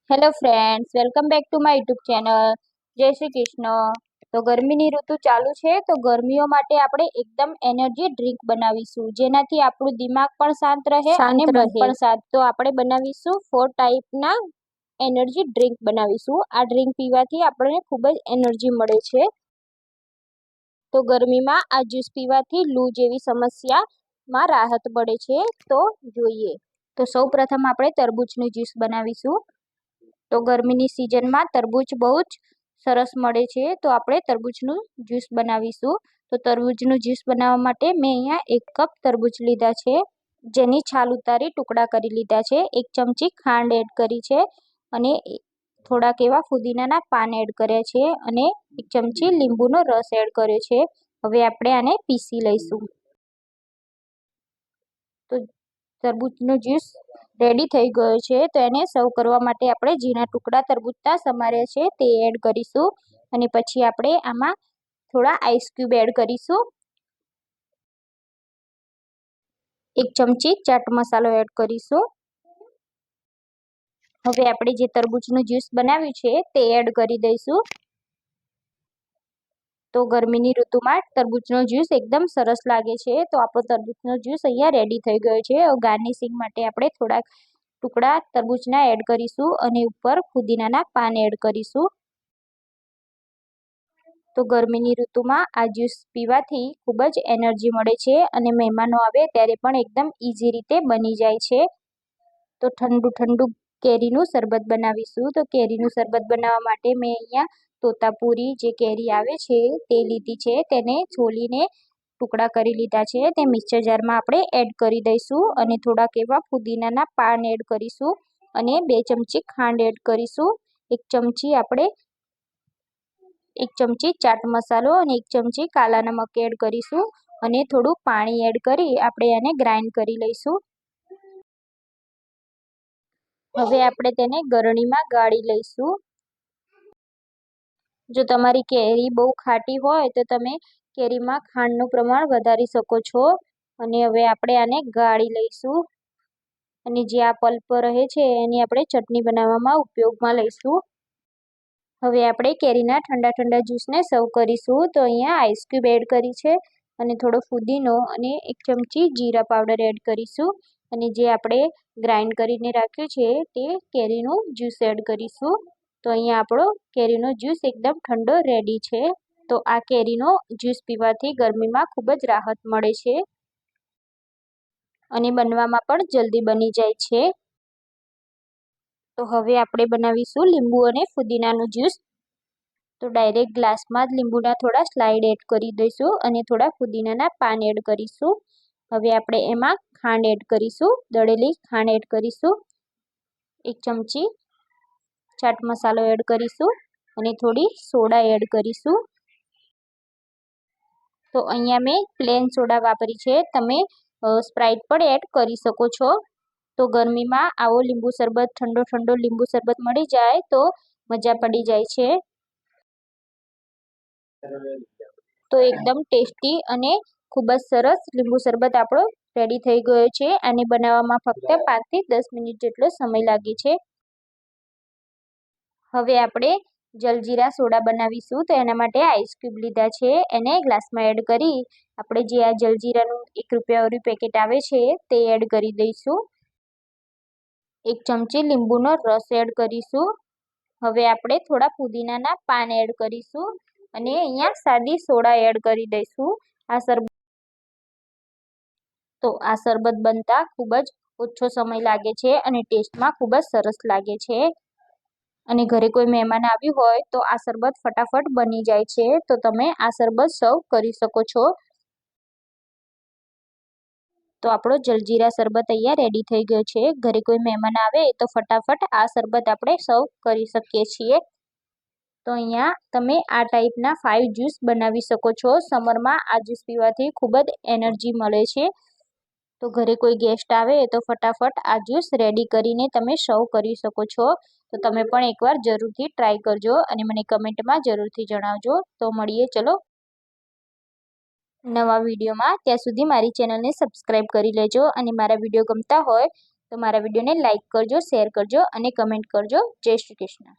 Hello friends, welcome back to my YouTube channel. જય શ્રી કૃષ્ણ. તો ગરમીની ઋતુ ચાલુ છે, તો ગરમીઓ માટે આપણે એકદમ એનર્જી ડ્રિંક બનાવીશું, જેનાથી આપણું દિમાગ પણ શાંત રહે અને મન પણ શાંત. તો આપણે બનાવીશું 4 ટાઈપના એનર્જી ડ્રિંક બનાવીશું. આ ડ્રિંક પીવાથી આપણને ખૂબ જ એનર્જી મળે છે. તો ગરમીમાં આ જ્યુસ પીવાથી લૂ જેવી સમસ્યામાં રાહત મળે છે. તો જોઈએ. તો સૌ પ્રથમ આપણે તરબૂચનું જ્યુસ બનાવીશું. તો ગરમીની સિઝનમાં તરબૂચ બહુ જ સરસ મળે છે, તો આપણે તરબૂચનું જ્યુસ બનાવીશું. તો તરબૂચનું જ્યુસ બનાવવા માટે મેં અહીંયા 1 કપ તરબૂચ લીધા છે, જેની છાલ ઉતારી ટુકડા કરી લીધા છે. 1 ચમચી ખાંડ એડ કરી છે અને થોડાક એવા ફુદીનાના પાન એડ કર્યા છે અને 1 ચમચી લીંબુનો રસ એડ કર્યો છે. હવે આપણે આને પીસી લઈશું. તો તરબૂચનો જ્યુસ રેડી થઈ ગયો છે. તો એને સર્વ કરવા માટે આપણે ઝીણા ટુકડા તરબૂચના સમાર્યા છે તે એડ કરીશું અને પછી આપણે આમાં થોડા આઈસ ક્યુબ એડ કરીશું. 1 ચમચી ચાટ મસાલો એડ કરીશું. હવે આપણે જે તરબૂચનું જ્યુસ બનાવ્યું છે તે એડ કરી દઈશું. તો ગરમીની ઋતુમાં તરબૂચનો જ્યુસ એકદમ સરસ લાગે છે. તો આપણો તરબૂચનો જ્યુસ અહીંયા રેડી થઈ ગયો છે. ગાર્નિશિંગ માટે આપણે થોડાક ટુકડા તરબૂચના એડ કરીશું અને ઉપર ફુદીનાના પાન એડ કરીશું. તો ગરમીની ઋતુમાં આ જ્યુસ પીવાથી ખૂબ જ એનર્જી મળે છે અને મહેમાનો આવે ત્યારે પણ એકદમ ઇઝી રીતે બની જાય છે. તો ઠંડુ ઠંડુ કેરીનું શરબત બનાવીશું. તો કેરીનું શરબત બનાવવા માટે મેં અહીંયા તોતાપુરી જે કેરી આવે છે તે લીધી છે, તેને છોલીને ટુકડા કરી લીધા છે. તે મિક્સર જારમાં આપણે એડ કરી દઈશું અને થોડાક એવા ફુદીનાના પાન એડ કરીશું અને 2 ચમચી ખાંડ એડ કરીશું. 1 ચમચી ચાટ મસાલો અને 1 ચમચી કાલા નમક એડ કરીશું અને થોડું પાણી એડ કરી આપણે આને ગ્રાઇન્ડ કરી લઈશું. હવે આપણે તેને ગરણીમાં ગાળી લઈશું. જો તમારી કેરી બહુ ખાટી હોય તો તમે કેરીમાં ખાંડનું પ્રમાણ વધારી શકો છો. અને હવે આપણે આને ગાળી લઈશું અને જે આ પલ્પ રહે છે એની આપણે ચટણી બનાવવામાં ઉપયોગમાં લઈશું. હવે આપણે કેરીના ઠંડા ઠંડા જ્યુસને સર્વ કરીશું. તો અહીંયા આઈસ ક્યુબ એડ કરી છે અને થોડો ફુદીનો અને 1 ચમચી જીરા પાવડર એડ કરીશું અને જે આપણે ગ્રાઇન્ડ કરીને રાખ્યું છે તે કેરીનું જ્યુસ એડ કરીશું. તો અહીંયા આપણો કેરીનો જ્યુસ એકદમ ઠંડો રેડી છે. તો આ કેરીનો જ્યુસ પીવાથી ગરમીમાં ખૂબ જ રાહત મળે છે અને બનવામાં પણ જલ્દી બની જાય છે. તો હવે આપણે બનાવીશું લીંબુ અને ફુદીનાનું જ્યુસ. તો ડાયરેક્ટ ગ્લાસમાં જ લીંબુના થોડા સ્લાઇડ એડ કરી દઈશું અને થોડા ફુદીનાના પાન એડ કરીશું. હવે આપણે એમાં ખાંડ એડ કરીશું, દળેલી ખાંડ એડ કરીશું. 1 ચમચી ચાટ મસાલો એડ કરીશું અને થોડી સોડા એડ કરીશું. તો અહીંયા મેં પ્લેન સોડા વાપરી છે, તમે સ્પ્રાઇટ પણ એડ કરી શકો છો. તો ગરમીમાં આવો લીંબુ શરબત ઠંડો ઠંડો લીંબુ શરબત મળી જાય તો મજા પડી જાય છે. તો એકદમ ટેસ્ટી અને ખૂબ જ સરસ લીંબુ શરબત આપણો રેડી થઈ ગયો છે. આને બનાવવામાં ફક્ત 5 થી 10 મિનિટ જેટલો સમય લાગે છે. હવે આપણે જલજીરા સોડા બનાવીશું. તો એના માટે આઈસ ક્યુબ લીધા છે, એને ગ્લાસમાં એડ કરી આપણે જે આ જલજીરાનું 1 રૂપિયાવાળું પેકેટ આવે છે તે એડ કરી દઈશું. 1 ચમચી લીંબુનો રસ એડ કરીશું. હવે આપણે થોડા ફુદીનાના પાન એડ કરીશું અને અહીંયા સાદી સોડા એડ કરી દઈશું. આ શરબત બનતા ખૂબ જ ઓછો સમય લાગે છે અને ટેસ્ટમાં ખૂબ જ સરસ લાગે છે. અને ઘરે કોઈ મહેમાન આવ્યું હોય તો આ શરબત ફટાફટ બની જાય છે. તો તમે આ શરબત સર્વ કરી શકો છો. તો આપણો જલજીરા શરબત અહીંયા રેડી થઈ ગયો છે. ઘરે કોઈ મહેમાન આવે તો ફટાફટ આ શરબત આપણે સર્વ કરી શકીએ છીએ. તો અહીંયા તમે આ ટાઈપના 5 જ્યુસ બનાવી શકો છો. સમરમાં આ જ્યુસ પીવાથી ખૂબ જ એનર્જી મળે છે. તો ઘરે કોઈ ગેસ્ટ આવે તો ફટાફટ આ જ્યુસ રેડી કરીને તમે સર્વ કરી શકો છો. તો તમે પણ એકવાર જરૂરથી ટ્રાય કરજો અને મને કમેન્ટમાં જરૂરથી જણાવજો. તો મળીએ ચલો નવા વિડીયોમાં. ત્યાં સુધી મારી ચેનલને સબસ્ક્રાઈબ કરી લેજો અને મારા વિડીયો ગમતા હોય તો તો મારા વિડીયોને લાઇક કરજો, શેર કરજો અને કમેન્ટ કરજો. જય શ્રી કૃષ્ણ.